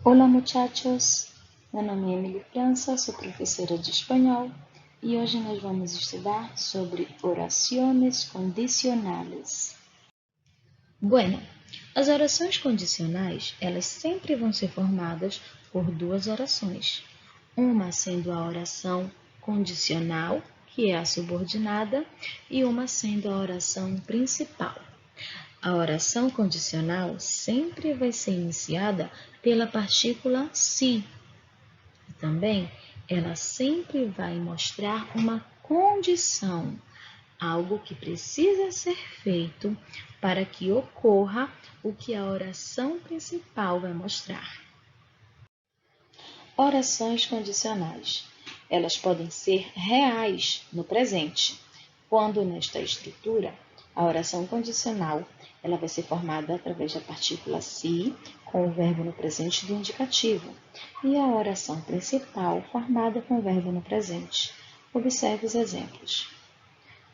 Olá, muchachos! Meu nome é Emily França, sou professora de espanhol e hoje nós vamos estudar sobre orações condicionais. Bueno, as orações condicionais, elas sempre vão ser formadas por duas orações. Uma sendo a oração condicional, que é a subordinada, e uma sendo a oração principal. A oração condicional sempre vai ser iniciada pela partícula si. E também, ela sempre vai mostrar uma condição, algo que precisa ser feito para que ocorra o que a oração principal vai mostrar. Orações condicionais. Elas podem ser reais no presente, quando nesta estrutura a oração condicional ela vai ser formada através da partícula si, com o verbo no presente do indicativo, e a oração principal formada com o verbo no presente. Observe os exemplos.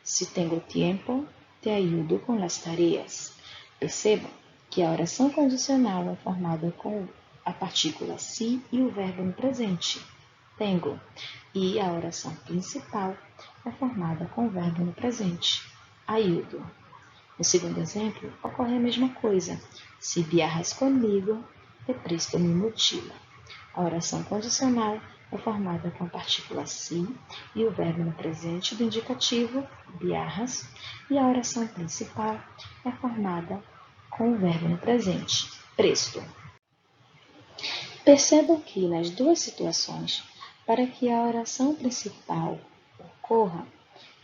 Si tengo tiempo, te ayudo con las tareas. Percebam que a oração condicional é formada com a partícula si e o verbo no presente, tengo, e a oração principal é formada com o verbo no presente, ayudo. No segundo exemplo, ocorre a mesma coisa. Si viajas conmigo, te presto mi mochila. A oração condicional é formada com a partícula si e o verbo no presente do indicativo, viajas, e a oração principal é formada com o verbo no presente, presto. Percebam que nas duas situações, para que a oração principal ocorra,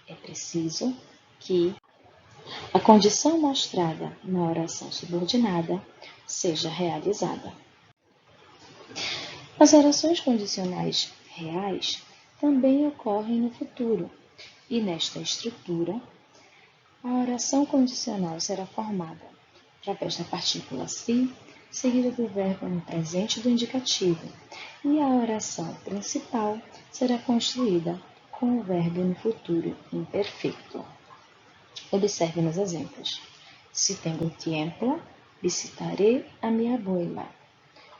é preciso que a condição mostrada na oração subordinada seja realizada. As orações condicionais reais também ocorrem no futuro, e nesta estrutura, a oração condicional será formada através da partícula si, seguida do verbo no presente do indicativo, e a oração principal será construída com o verbo no futuro imperfeito. Observe nos exemplos. Si tengo tiempo, visitaré a mi abuela.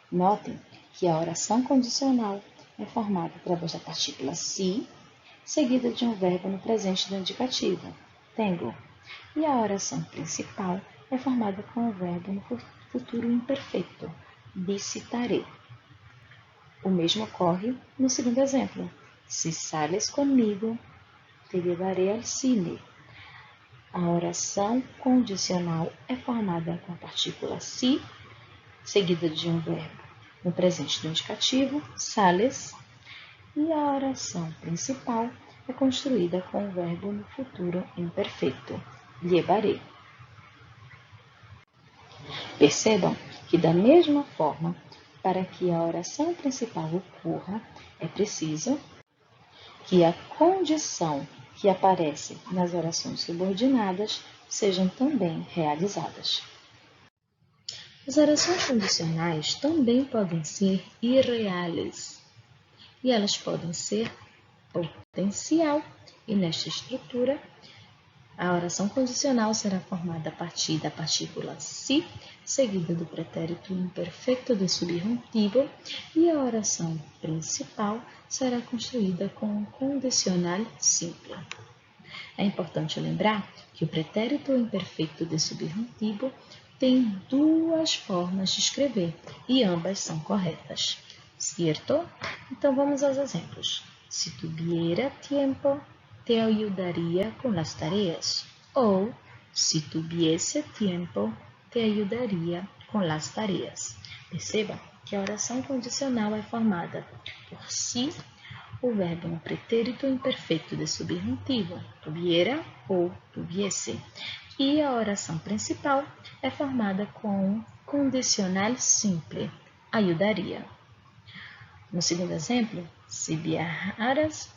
Notem que a oração condicional é formada através da partícula si, seguida de um verbo no presente do indicativo, tengo, e a oração principal é formada com o verbo no futuro imperfeito, visitaré. O mesmo ocorre no segundo exemplo. Si sales conmigo, te llevaré al cine. A oração condicional é formada com a partícula si, seguida de um verbo no presente do indicativo, sales, e a oração principal é construída com o verbo no futuro imperfeito, llevaré. Percebam que, da mesma forma, para que a oração principal ocorra, é preciso que a condição que aparece nas orações subordinadas sejam também realizadas. As orações condicionais também podem ser irreais, e elas podem ser potencial, e nesta estrutura, a oração condicional será formada a partir da partícula si, seguida do pretérito imperfeito de subjuntivo, e a oração principal será construída com o condicional simple. É importante lembrar que o pretérito imperfeito de subjuntivo tem duas formas de escrever e ambas são corretas, certo? Então vamos aos exemplos. Si tuviera tiempo, te ayudaría con las tareas. Ou, si tuviese tiempo, te ayudaría con las tareas. Perceba que a oração condicional é formada por si, o verbo no pretérito imperfeito de subjuntivo, tuviera ou tuviese, e a oração principal é formada com o condicional simple, ayudaría. No segundo exemplo, si viajaras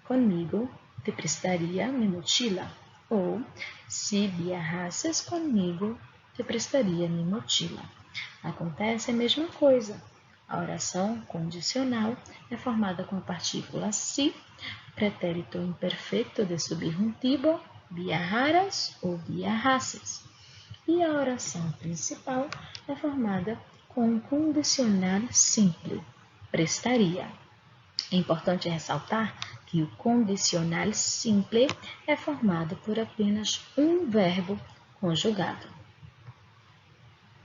conmigo, te prestaria mi mochila. Ou, si viajases comigo, te prestaria mi mochila. Acontece a mesma coisa. A oração condicional é formada com a partícula si, pretérito imperfeito de subjuntivo, viajaras ou viajases. E a oração principal é formada com um condicional simples. Prestaria. É importante ressaltar que o condicional simples é formado por apenas um verbo conjugado.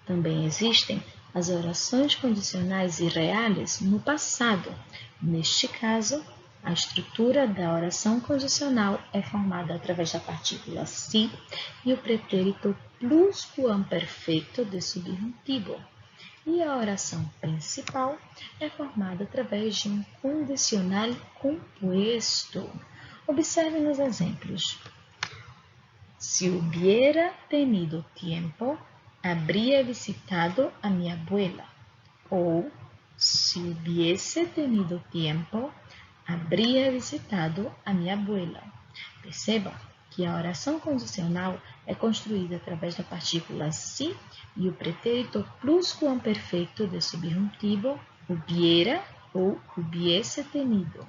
Também existem as orações condicionais irreais no passado. Neste caso, a estrutura da oração condicional é formada através da partícula si e o pretérito pluscuamperfeito de subjuntivo. E a oração principal é formada através de um condicional composto. Observe nos exemplos. Si hubiera tenido tiempo, habría visitado a mi abuela. Ou, si hubiese tenido tiempo, habría visitado a mi abuela. Perceba que a oração condicional é construída através da partícula si e o pretérito pluscuamperfeito de subjuntivo hubiera ou hubiese tenido.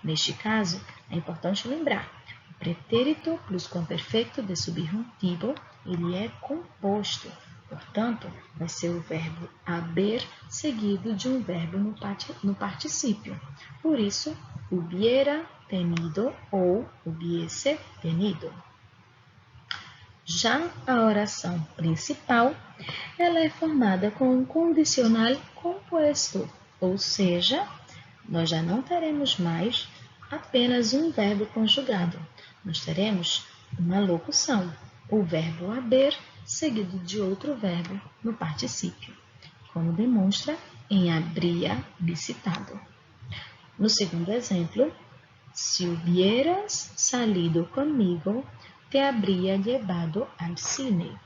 Neste caso, é importante lembrar, o pretérito pluscuamperfeito de subjuntivo ele é composto. Portanto, vai ser o verbo haber seguido de um verbo no particípio. Por isso, hubiera tenido ou hubiese tenido. Já a oração principal, ela é formada com um condicional composto, ou seja, nós já não teremos mais apenas um verbo conjugado. Nós teremos uma locução, o verbo haber seguido de outro verbo no particípio, como demonstra em habría visitado. No segundo exemplo, si hubieras salido conmigo, te habría llevado al cine.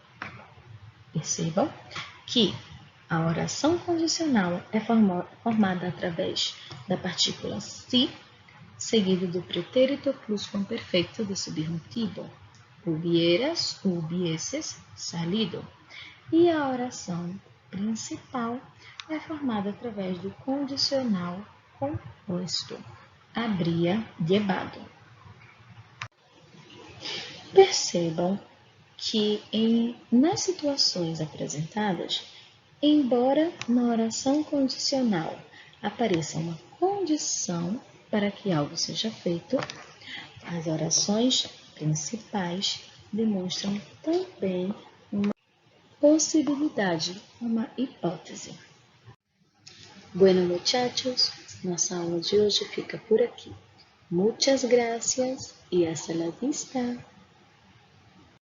Percebam que a oração condicional é formada através da partícula si, seguido do pretérito pluscuamperfeito de subjuntivo, hubieras ou hubieses salido. E a oração principal é formada através do condicional composto, habría llevado. Percebam que nas situações apresentadas, embora na oração condicional apareça uma condição para que algo seja feito, as orações principais demonstram também uma possibilidade, uma hipótese. Bueno, muchachos, nossa aula de hoje fica por aqui. Muchas gracias y hasta la vista.